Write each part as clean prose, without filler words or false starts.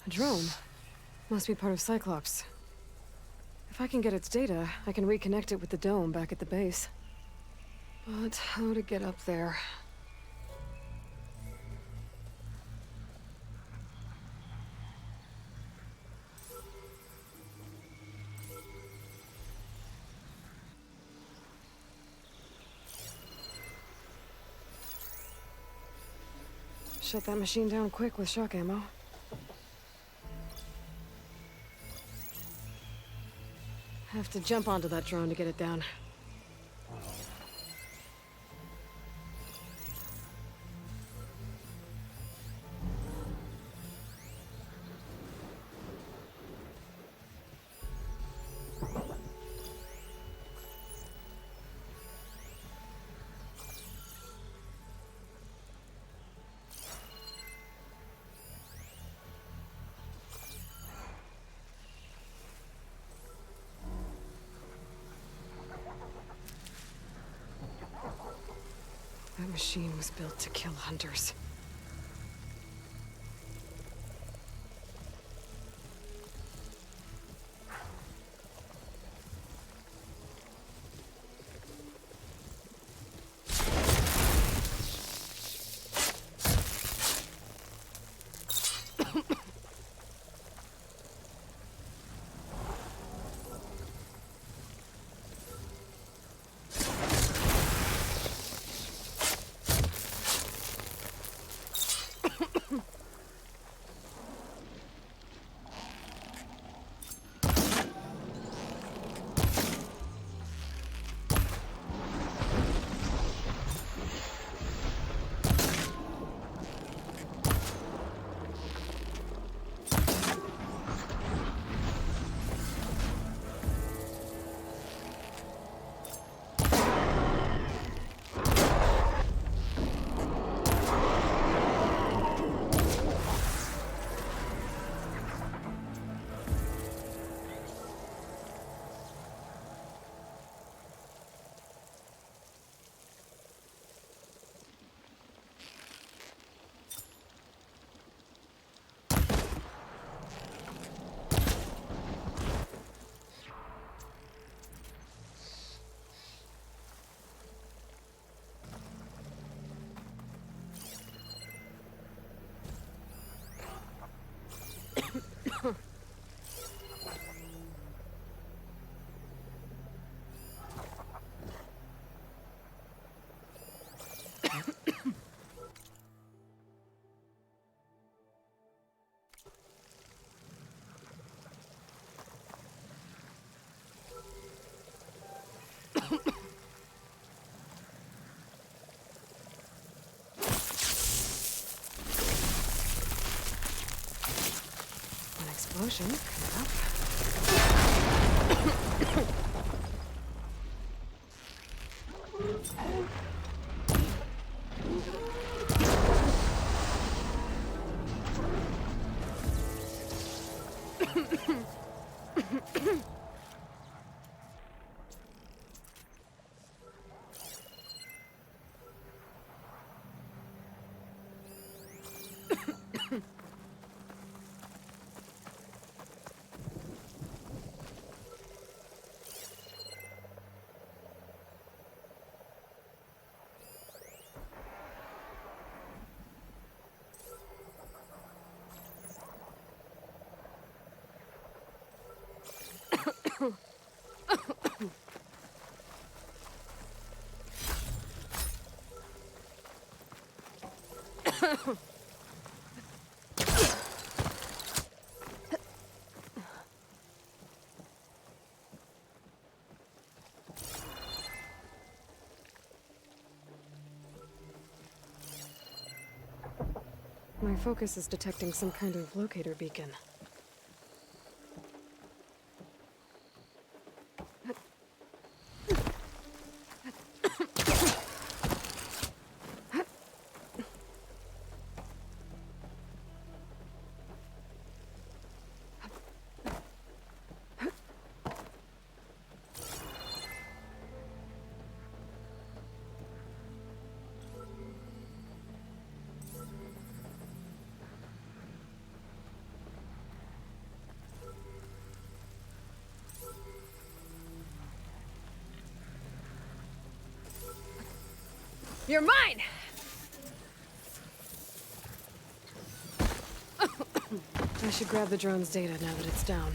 A drone. Must be part of Cyclops. If I can get its data, I can reconnect it with the dome back at the base. But how to get up there? Shut that machine down quick with shock ammo. Have to jump onto that drone to get it down. That machine was built to kill hunters. Explosion coming up. My focus is detecting some kind of locator beacon. You're mine! I should grab the drone's data now that it's down.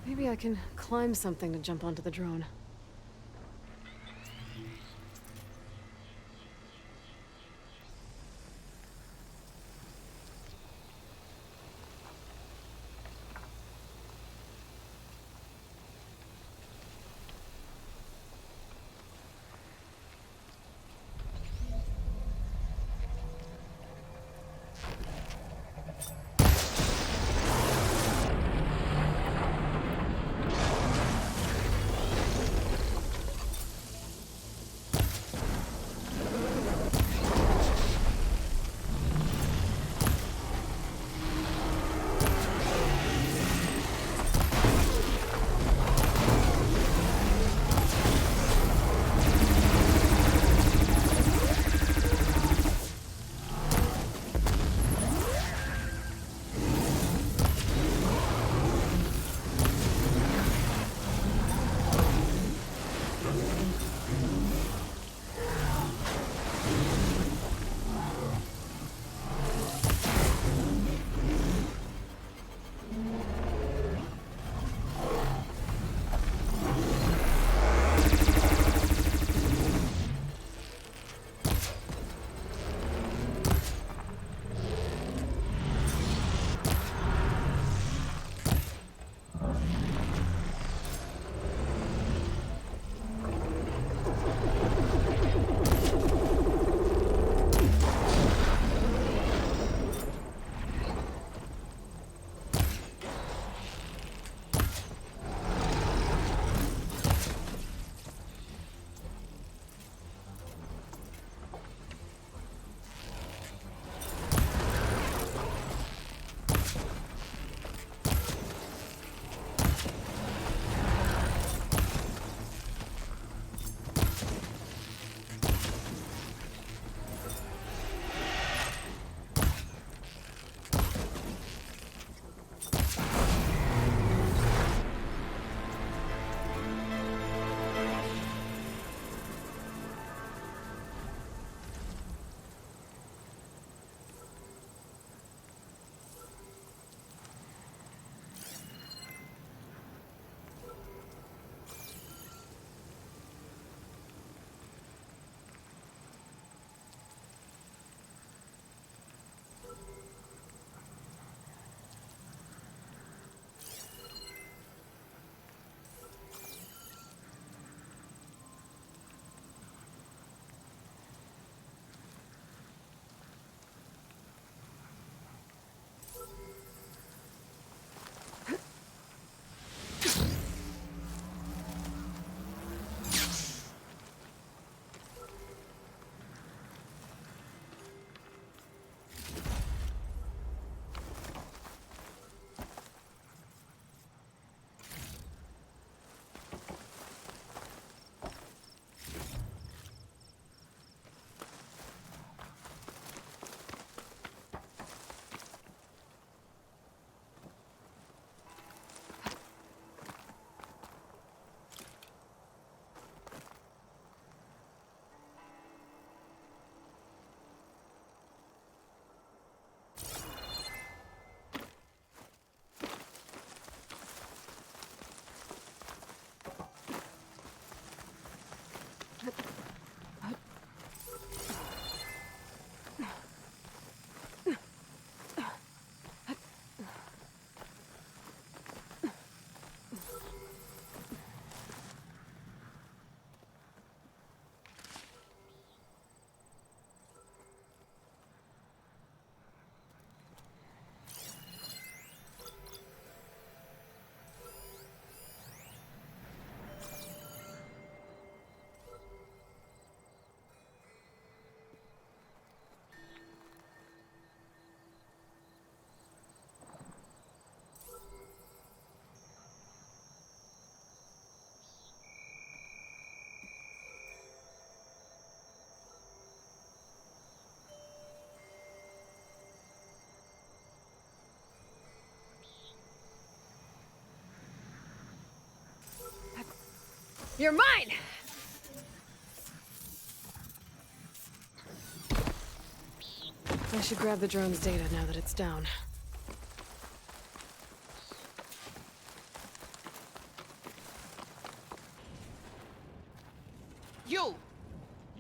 Maybe I can climb something to jump onto the drone. You're mine! I should grab the drone's data now that it's down. You!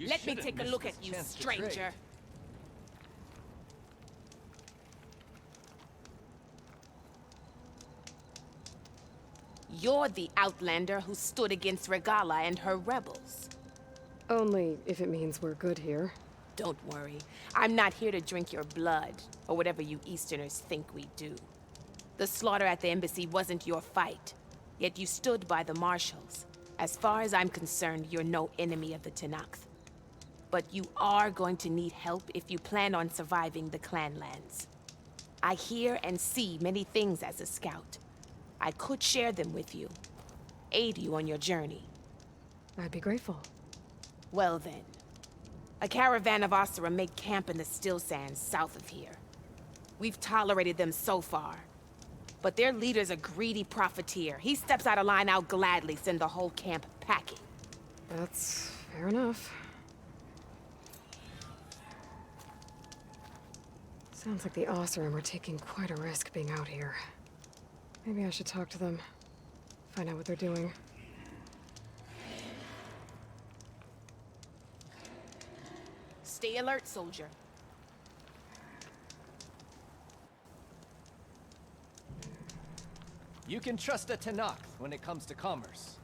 Let me take a look at you, stranger. You're the outlander who stood against Regala and her rebels. Only if it means we're good here. Don't worry. I'm not here to drink your blood, or whatever you Easterners think we do. The slaughter at the embassy wasn't your fight, yet you stood by the marshals. As far as I'm concerned, you're no enemy of the Tenakth. But you are going to need help if you plan on surviving the clanlands. I hear and see many things as a scout. I could share them with you, aid you on your journey. I'd be grateful. Well then. A caravan of Asura make camp in the still sands south of here. We've tolerated them so far. But their leader's a greedy profiteer. He steps out of line, I'll gladly send the whole camp packing. That's fair enough. Sounds like the Asuram are taking quite a risk being out here. Maybe I should talk to them. Find out what they're doing. Stay alert, soldier. You can trust a Tenakth when it comes to commerce.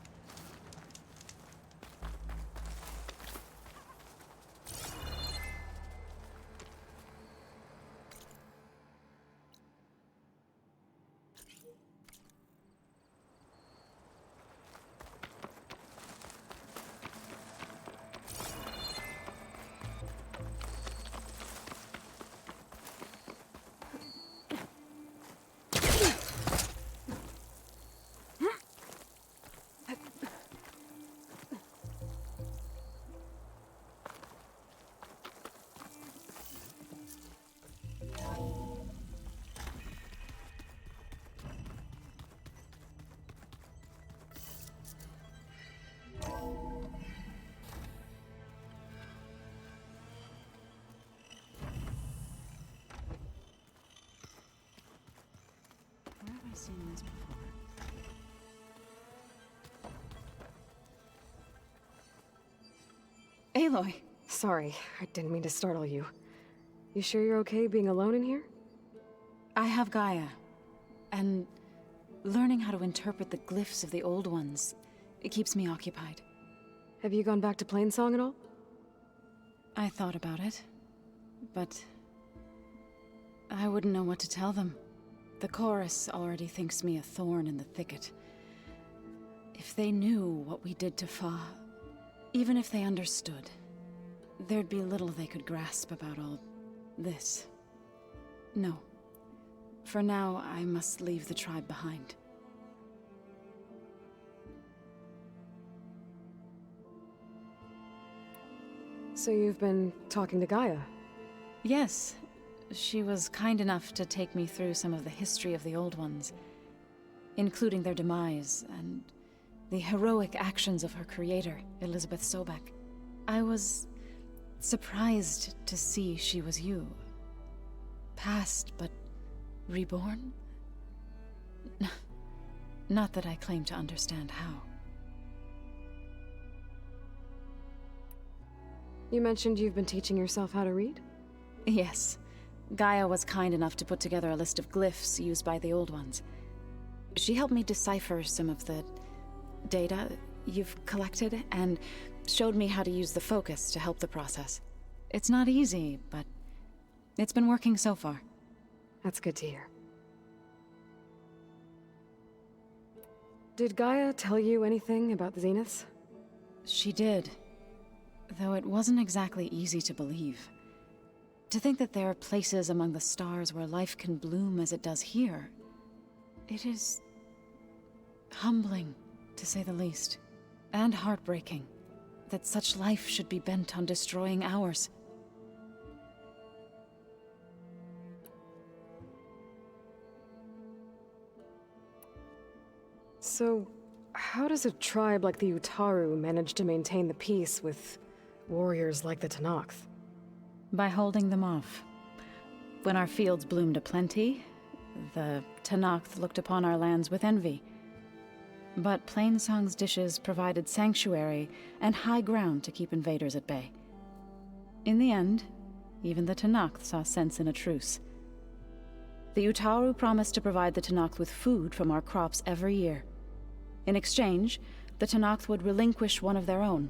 Where have I seen this before? Aloy! Sorry, I didn't mean to startle you. You sure you're okay being alone in here? I have Gaia, and learning how to interpret the glyphs of the old ones, it keeps me occupied. Have you gone back to Plainsong at all? I thought about it, but I wouldn't know what to tell them. The chorus already thinks me a thorn in the thicket. If they knew what we did to Fa, even if they understood, there'd be little they could grasp about all this. No. For now, I must leave the tribe behind. So you've been talking to Gaia? Yes. She was kind enough to take me through some of the history of the Old Ones, including their demise and the heroic actions of her creator, Elizabeth Sobek. I was surprised to see she was you. Past, but reborn? Not that I claim to understand how. You mentioned you've been teaching yourself how to read? Yes. Gaia was kind enough to put together a list of glyphs used by the Old Ones. She helped me decipher some of the data you've collected, and showed me how to use the focus to help the process. It's not easy, but it's been working so far. That's good to hear. Did Gaia tell you anything about the Zeniths? She did, though it wasn't exactly easy to believe. To think that there are places among the stars where life can bloom as it does here, it is humbling, to say the least, and heartbreaking that such life should be bent on destroying ours. So, how does a tribe like the Utaru manage to maintain the peace with warriors like the Tenakth? By holding them off. When our fields bloomed aplenty, the Tenakth looked upon our lands with envy. But Plainsong's dishes provided sanctuary and high ground to keep invaders at bay. In the end, even the Tenakth saw sense in a truce. The Utaru promised to provide the Tenakth with food from our crops every year. In exchange, the Tenakth would relinquish one of their own,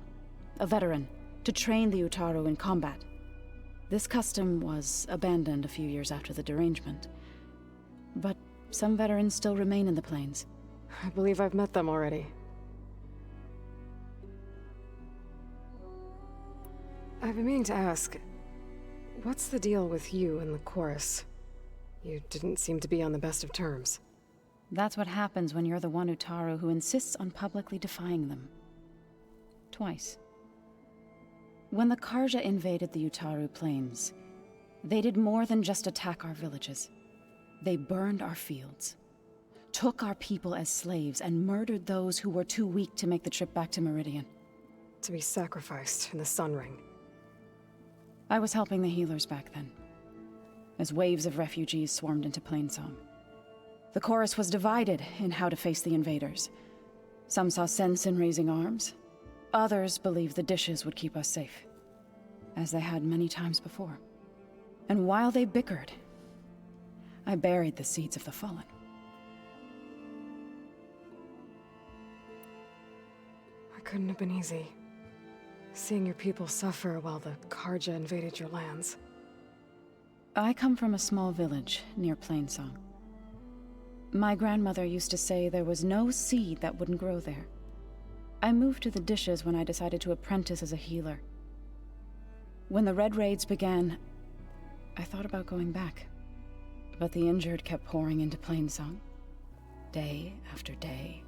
a veteran, to train the Utaru in combat. This custom was abandoned a few years after the derangement. But some veterans still remain in the plains. I believe I've met them already. I've been meaning to ask, what's the deal with you and the chorus? You didn't seem to be on the best of terms. That's what happens when you're the one Utaru who insists on publicly defying them. Twice. When the Karja invaded the Utaru plains, they did more than just attack our villages. They burned our fields, took our people as slaves, and murdered those who were too weak to make the trip back to Meridian. To be sacrificed in the Sun Ring. I was helping the healers back then, as waves of refugees swarmed into Plainsong. The chorus was divided in how to face the invaders. Some saw sense in raising arms. Others believed the dishes would keep us safe, as they had many times before. And while they bickered, I buried the seeds of the fallen. It couldn't have been easy. Seeing your people suffer while the Karja invaded your lands. I come from a small village near Plainsong. My grandmother used to say there was no seed that wouldn't grow there. I moved to the dishes when I decided to apprentice as a healer. When the Red Raids began, I thought about going back. But the injured kept pouring into Plainsong, day after day.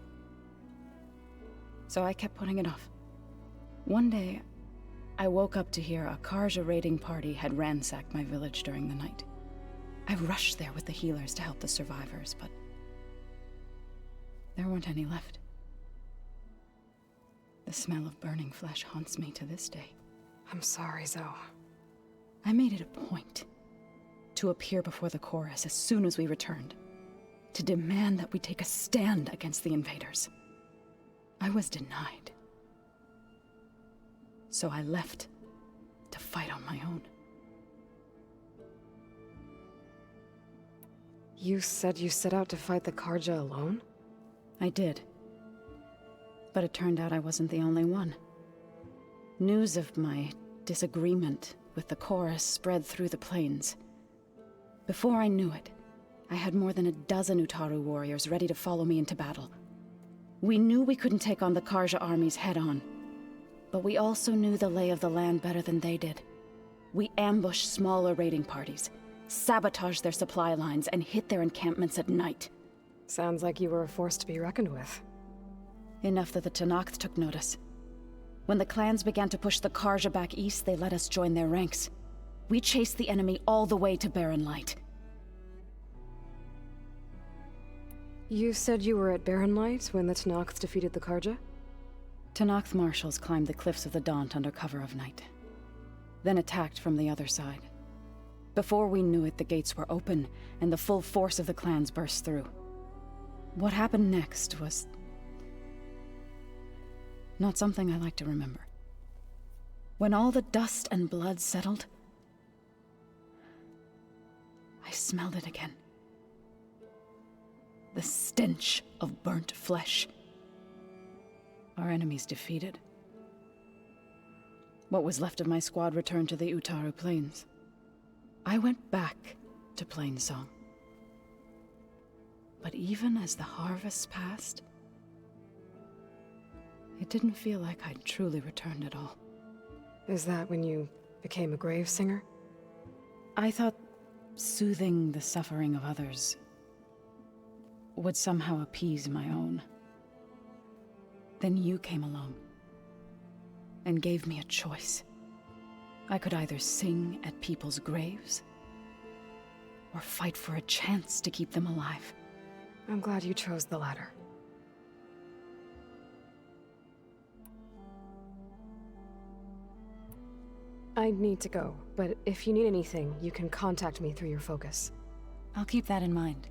So I kept putting it off. One day, I woke up to hear a Karja raiding party had ransacked my village during the night. I rushed there with the healers to help the survivors, but there weren't any left. The smell of burning flesh haunts me to this day. I'm sorry, Zoe. I made it a point to appear before the chorus as soon as we returned, to demand that we take a stand against the invaders. I was denied. So I left to fight on my own. You said you set out to fight the Karja alone? I did. But it turned out I wasn't the only one. News of my disagreement with the chorus spread through the plains. Before I knew it, I had more than a dozen Utaru warriors ready to follow me into battle. We knew we couldn't take on the Karja armies head-on, but we also knew the lay of the land better than they did. We ambushed smaller raiding parties, sabotaged their supply lines, and hit their encampments at night. Sounds like you were a force to be reckoned with. Enough that the Tenakth took notice. When the clans began to push the Karja back east, they let us join their ranks. We chased the enemy all the way to Barren Light. You said you were at Barren Light when the Tenakth defeated the Karja? Tenakth marshals climbed the cliffs of the Daunt under cover of night, then attacked from the other side. Before we knew it, the gates were open, and the full force of the clans burst through. What happened next was not something I like to remember. When all the dust and blood settled, I smelled it again. The stench of burnt flesh. Our enemies defeated. What was left of my squad returned to the Utaru Plains. I went back to Plainsong. But even as the harvest passed, it didn't feel like I'd truly returned at all. Is that when you became a grave singer? I thought soothing the suffering of others would somehow appease my own. Then you came along and gave me a choice. I could either sing at people's graves or fight for a chance to keep them alive. I'm glad you chose the latter. I need to go, but if you need anything, you can contact me through your focus. I'll keep that in mind.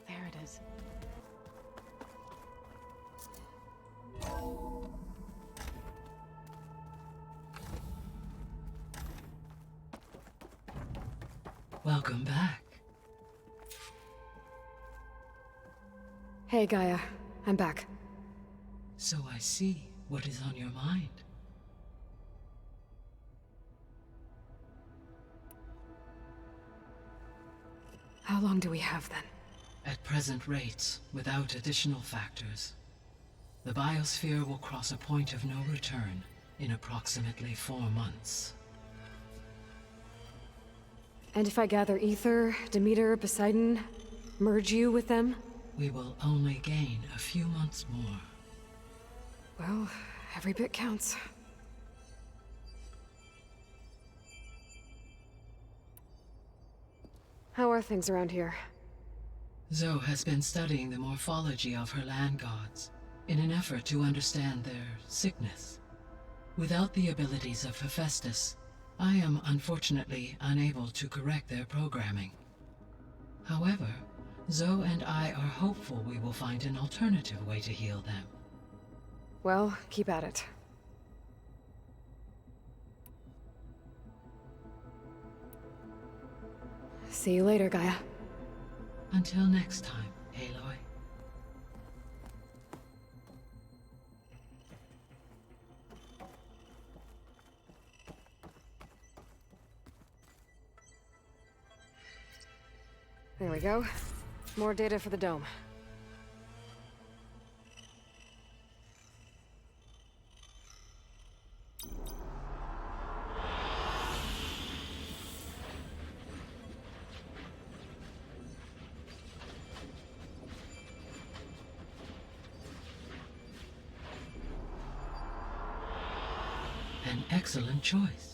There it is. Welcome back. Hey, Gaia. I'm back. So I see what is on your mind. How long do we have, then? At present rates, without additional factors, the biosphere will cross a point of no return in approximately 4 months. And if I gather Ether, Demeter, Poseidon, merge you with them? We will only gain a few months more. Well, every bit counts. How are things around here? Zoe has been studying the morphology of her land gods in an effort to understand their sickness. Without the abilities of Hephaestus, I am unfortunately unable to correct their programming. However, Zoe and I are hopeful we will find an alternative way to heal them. Well, keep at it. See you later, Gaia. Until next time, Aloy. There we go. More data for the dome. An excellent choice.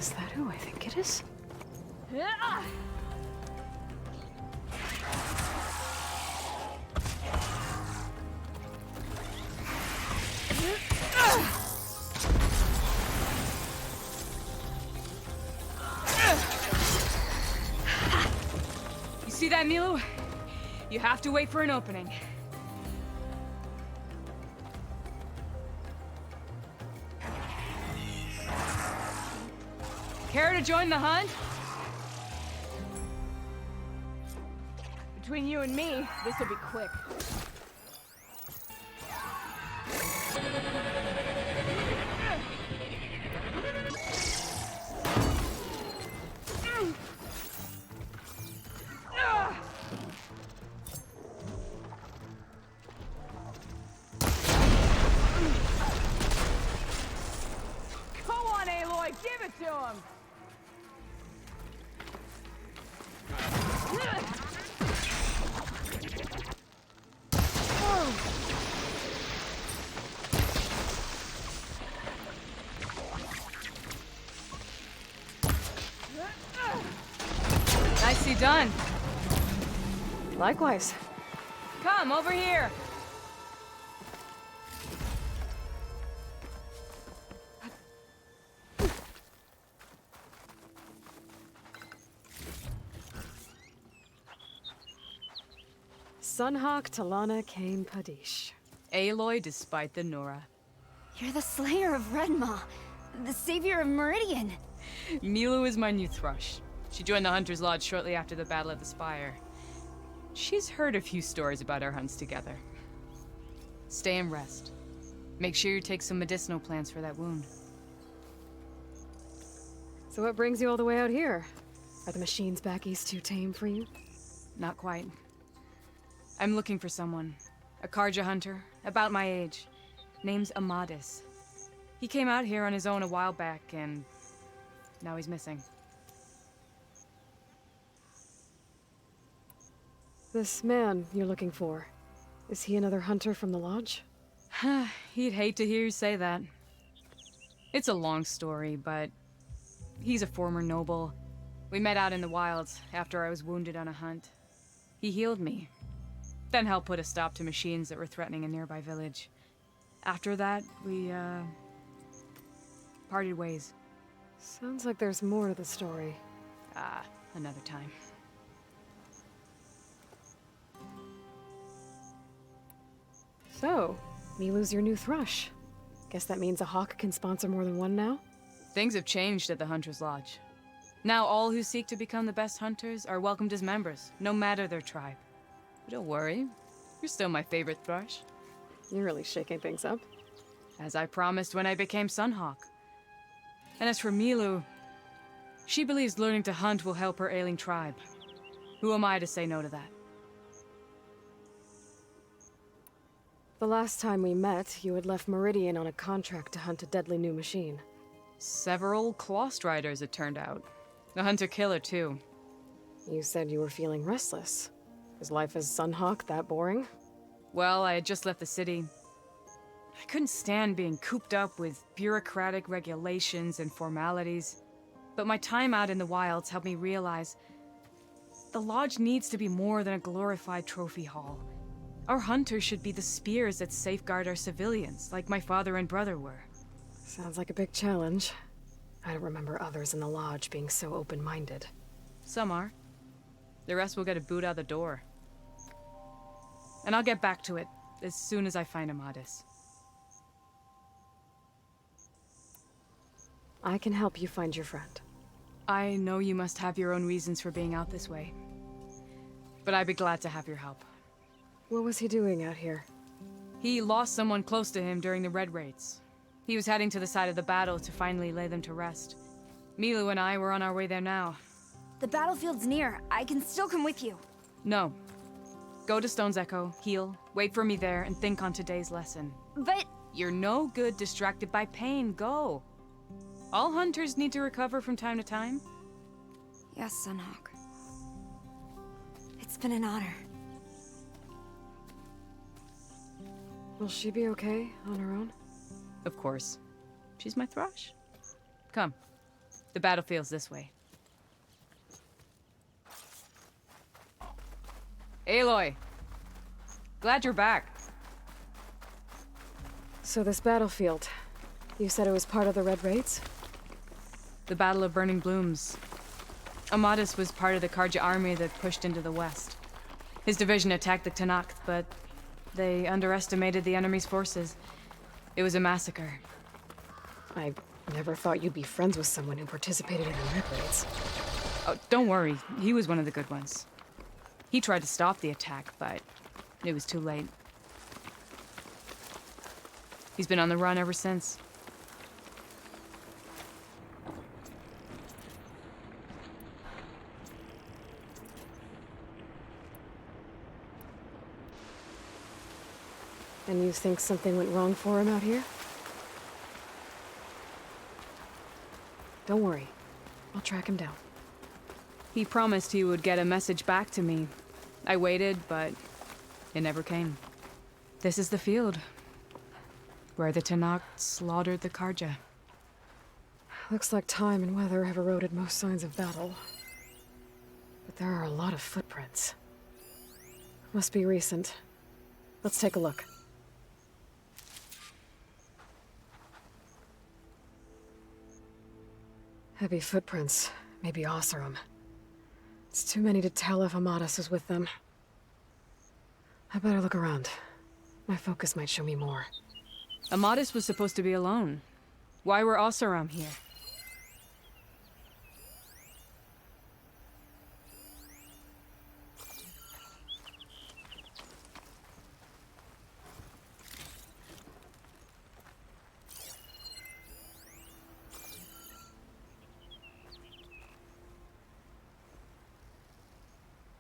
Is that who I think it is? You see that, Milu? You have to wait for an opening. Care to join the hunt? Between you and me, this will be quick. Go on, Aloy, give it to him! Nicely done. Likewise. Come, over here. Sunhawk Talana Kane Padish. Aloy, despite the Nora. You're the slayer of Redmaw, the savior of Meridian. Milu is my new thrush. She joined the Hunter's Lodge shortly after the Battle of the Spire. She's heard a few stories about our hunts together. Stay and rest. Make sure you take some medicinal plants for that wound. So what brings you all the way out here? Are the machines back east too tame for you? Not quite. I'm looking for someone. A Karja hunter, about my age. Name's Amadis. He came out here on his own a while back, and now he's missing. This man you're looking for, is he another hunter from the lodge? He'd hate to hear you say that. It's a long story, but he's a former noble. We met out in the wilds after I was wounded on a hunt. He healed me, then helped put a stop to machines that were threatening a nearby village. After that, we, parted ways. Sounds like there's more to the story. Another time. So, Milu's your new thrush. Guess that means a hawk can sponsor more than one now? Things have changed at the Hunter's Lodge. Now all who seek to become the best hunters are welcomed as members, no matter their tribe. But don't worry, you're still my favorite thrush. You're really shaking things up. As I promised when I became Sunhawk. And as for Milu, she believes learning to hunt will help her ailing tribe. Who am I to say no to that? The last time we met, you had left Meridian on a contract to hunt a deadly new machine. Several Clost Riders, it turned out. A hunter-killer, too. You said you were feeling restless. Is life as Sunhawk that boring? Well, I had just left the city. I couldn't stand being cooped up with bureaucratic regulations and formalities. But my time out in the wilds helped me realize the lodge needs to be more than a glorified trophy hall. Our hunters should be the spears that safeguard our civilians, like my father and brother were. Sounds like a big challenge. I don't remember others in the lodge being so open-minded. Some are. The rest will get a boot out the door. And I'll get back to it as soon as I find Amadis. I can help you find your friend. I know you must have your own reasons for being out this way. But I'd be glad to have your help. What was he doing out here? He lost someone close to him during the Red Raids. He was heading to the side of the battle to finally lay them to rest. Milu and I were on our way there now. The battlefield's near. I can still come with you. No. Go to Stone's Echo, heal, wait for me there, and think on today's lesson. But... You're no good distracted by pain. Go. All hunters need to recover from time to time. Yes, Sunhawk. It's been an honor. Will she be okay on her own? Of course. She's my thrush. Come. The battlefield's this way. Aloy! Glad you're back. So this battlefield, you said it was part of the Red Raids? The Battle of Burning Blooms. Amadis was part of the Karja army that pushed into the west. His division attacked the Tenakth, but they underestimated the enemy's forces. It was a massacre. I never thought you'd be friends with someone who participated in the Red Raids. Oh, don't worry. He was one of the good ones. He tried to stop the attack, but it was too late. He's been on the run ever since. And you think something went wrong for him out here? Don't worry. I'll track him down. He promised he would get a message back to me. I waited, but it never came. This is the field, where the Tenakth slaughtered the Karja. Looks like time and weather have eroded most signs of battle. But there are a lot of footprints. Must be recent. Let's take a look. Heavy footprints. Maybe Oseram. It's too many to tell if Amadis is with them. I better look around. My focus might show me more. Amadis was supposed to be alone. Why were Oseram here?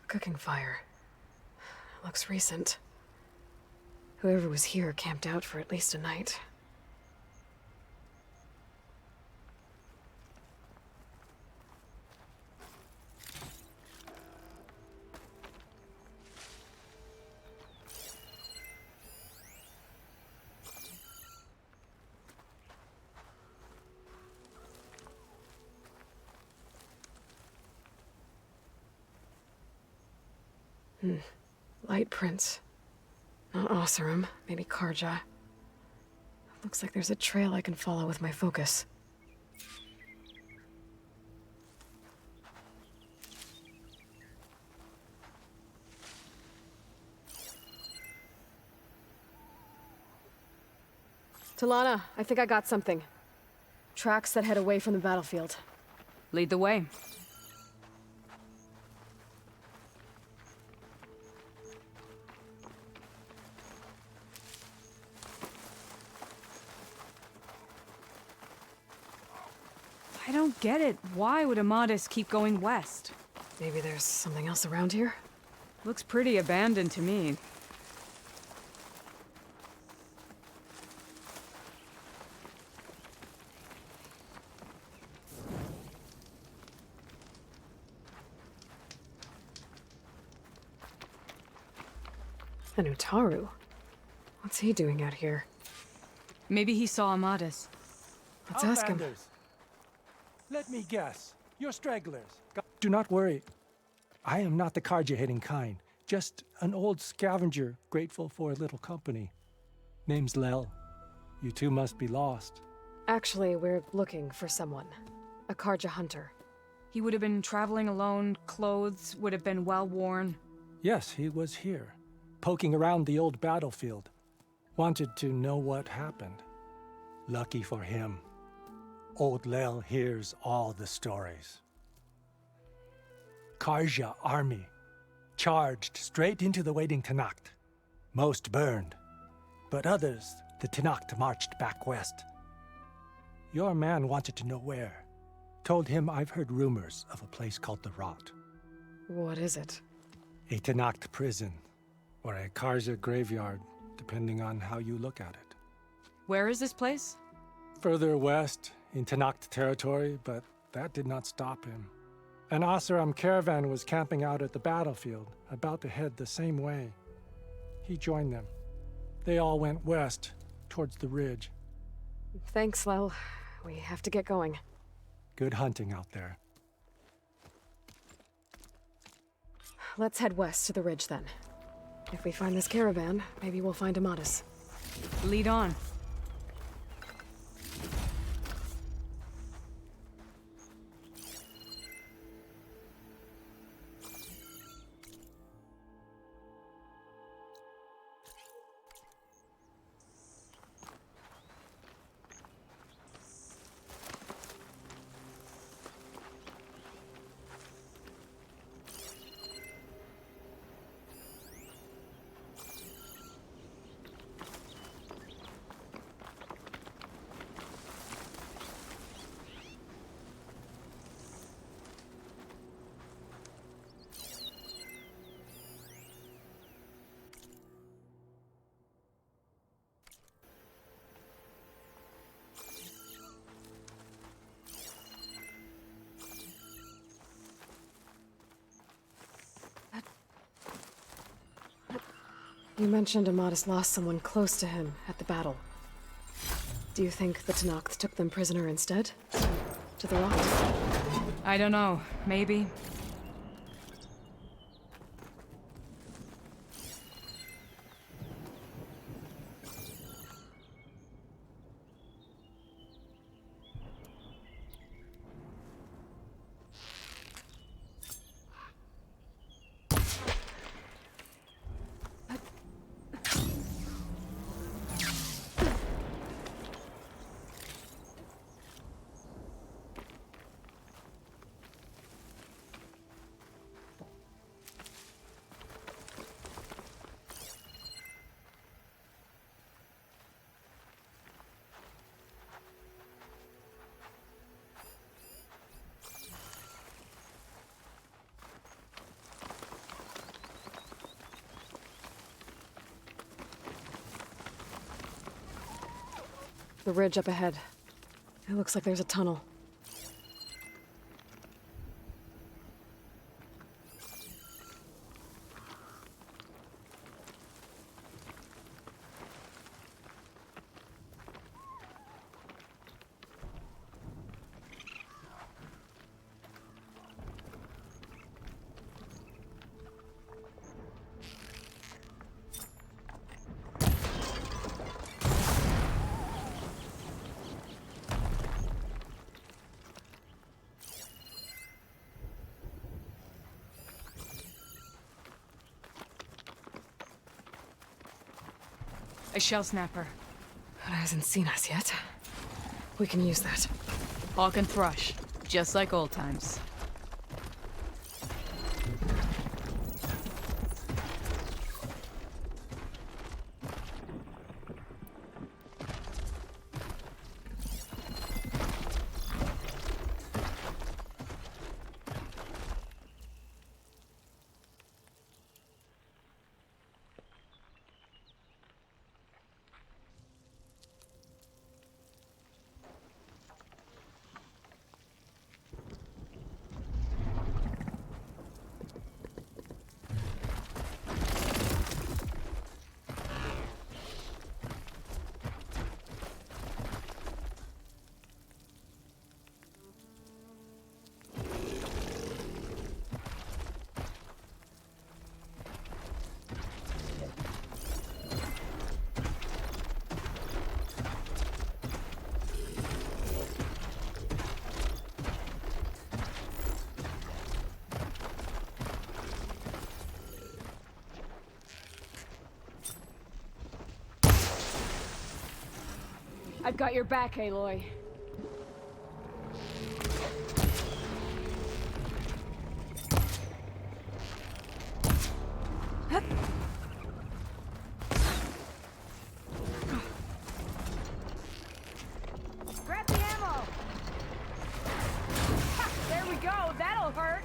Cooking fire. Looks recent. Whoever was here camped out for at least a night. Light prints. Not Oseram, maybe Karja. Looks like there's a trail I can follow with my focus. Talana, I think I got something. Tracks that head away from the battlefield. Lead the way. I don't get it. Why would Amadis keep going west? Maybe there's something else around here? Looks pretty abandoned to me. An Utaru? What's he doing out here? Maybe he saw Amadis. Let's ask him. Outlanders. Let me guess. You're stragglers. Do not worry. I am not the Karja-hating kind. Just an old scavenger grateful for a little company. Name's Lel. You two must be lost. Actually, we're looking for someone. A Karja hunter. He would have been traveling alone, clothes would have been well worn. Yes, he was here, poking around the old battlefield. Wanted to know what happened. Lucky for him. Old Lel hears all the stories. Karja army charged straight into the waiting Tenakth. Most burned, but others, the Tenakth marched back west. Your man wanted to know where. Told him I've heard rumors of a place called the Rot. What is it? A Tenakth prison, or a Karja graveyard, depending on how you look at it. Where is this place? Further west, in Tenakth territory, but that did not stop him. An Oseram caravan was camping out at the battlefield, about to head the same way. He joined them. They all went west, towards the ridge. Thanks, Lel. We have to get going. Good hunting out there. Let's head west to the ridge then. If we find this caravan, maybe we'll find Amatis. Lead on. You mentioned Amatis lost someone close to him at the battle. Do you think the Tenakth took them prisoner instead? To the rocks? I don't know. Maybe. The ridge up ahead. It looks like there's a tunnel. A shell snapper. But it hasn't seen us yet. We can use that. Hawk and thrush, just like old times. I've got your back, Aloy. Grab the ammo! Ha, there we go, that'll hurt!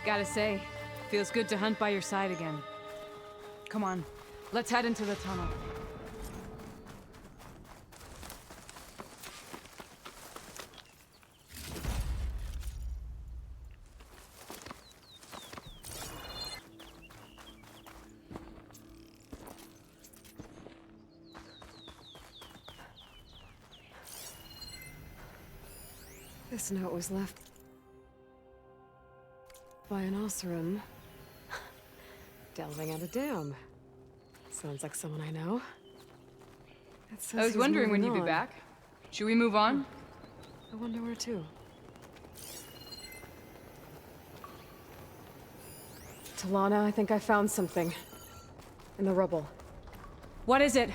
Gotta say, feels good to hunt by your side again. Come on, let's head into the tunnel. This note was left by an Oseram. Delving at a dam. Sounds like someone I know. It says I was he's wondering when moving you'd be on. back. Should we move on? I wonder where to. Talana, I think I found something. In the rubble. What is it?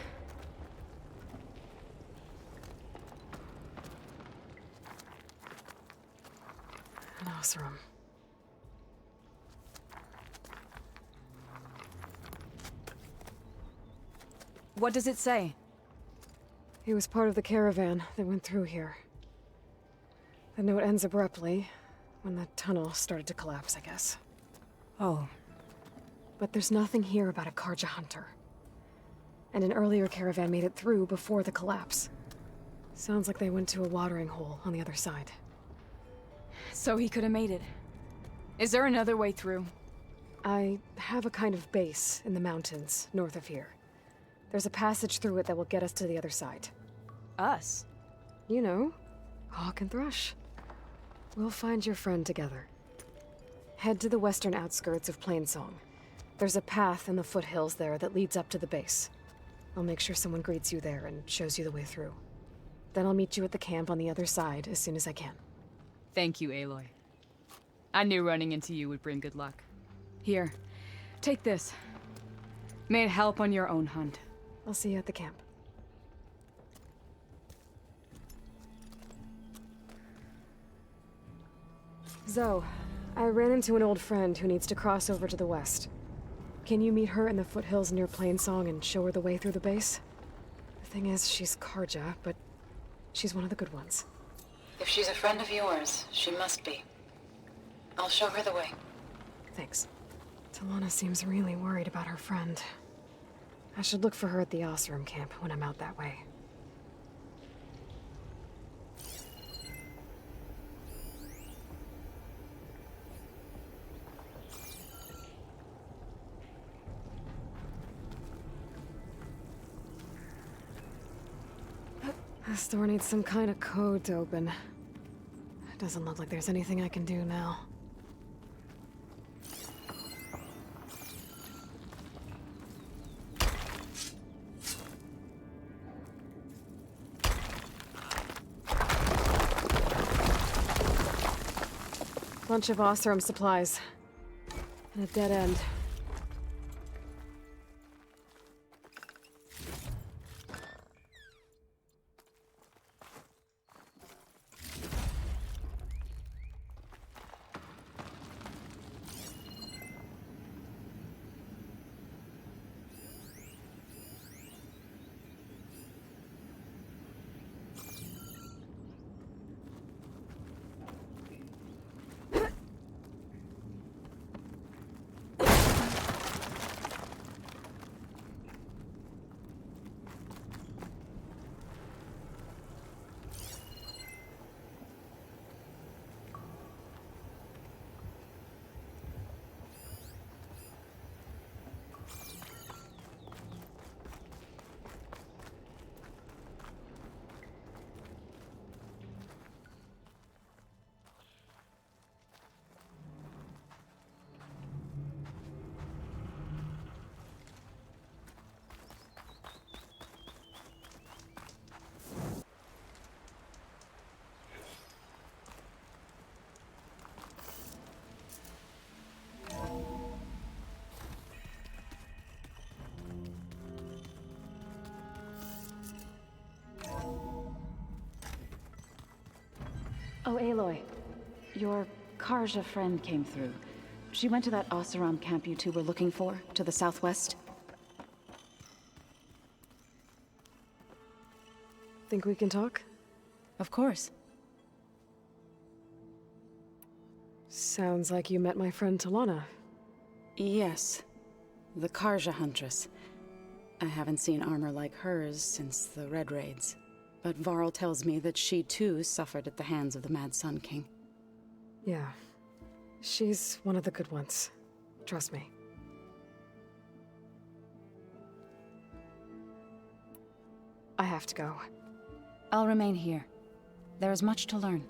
An Oseram. What does it say? He was part of the caravan that went through here. The note ends abruptly, when the tunnel started to collapse, I guess. Oh. But there's nothing here about a Karja hunter. And an earlier caravan made it through before the collapse. Sounds like they went to a watering hole on the other side. So he could have made it. Is there another way through? I have a kind of base in the mountains north of here. There's a passage through it that will get us to the other side. Us? You know, Hawk and Thrush. We'll find your friend together. Head to the western outskirts of Plainsong. There's a path in the foothills there that leads up to the base. I'll make sure someone greets you there and shows you the way through. Then I'll meet you at the camp on the other side as soon as I can. Thank you, Aloy. I knew running into you would bring good luck. Here, take this. May it help on your own hunt. I'll see you at the camp. Zoe, I ran into an old friend who needs to cross over to the west. Can you meet her in the foothills near Plainsong and show her the way through the base? The thing is, she's Karja, but she's one of the good ones. If she's a friend of yours, she must be. I'll show her the way. Thanks. Talana seems really worried about her friend. I should look for her at the Oseram camp when I'm out that way. This door needs some kind of code to open. It doesn't look like there's anything I can do now. Bunch of Oseram supplies. And a dead end. Oh, Aloy. Your Karja friend came through. She went to that Oseram camp you two were looking for, to the southwest. Think we can talk? Of course. Sounds like you met my friend Talana. Yes. The Karja Huntress. I haven't seen armor like hers since the Red Raids. But Varl tells me that she too suffered at the hands of the Mad Sun King. Yeah. She's one of the good ones. Trust me. I have to go. I'll remain here. There is much to learn.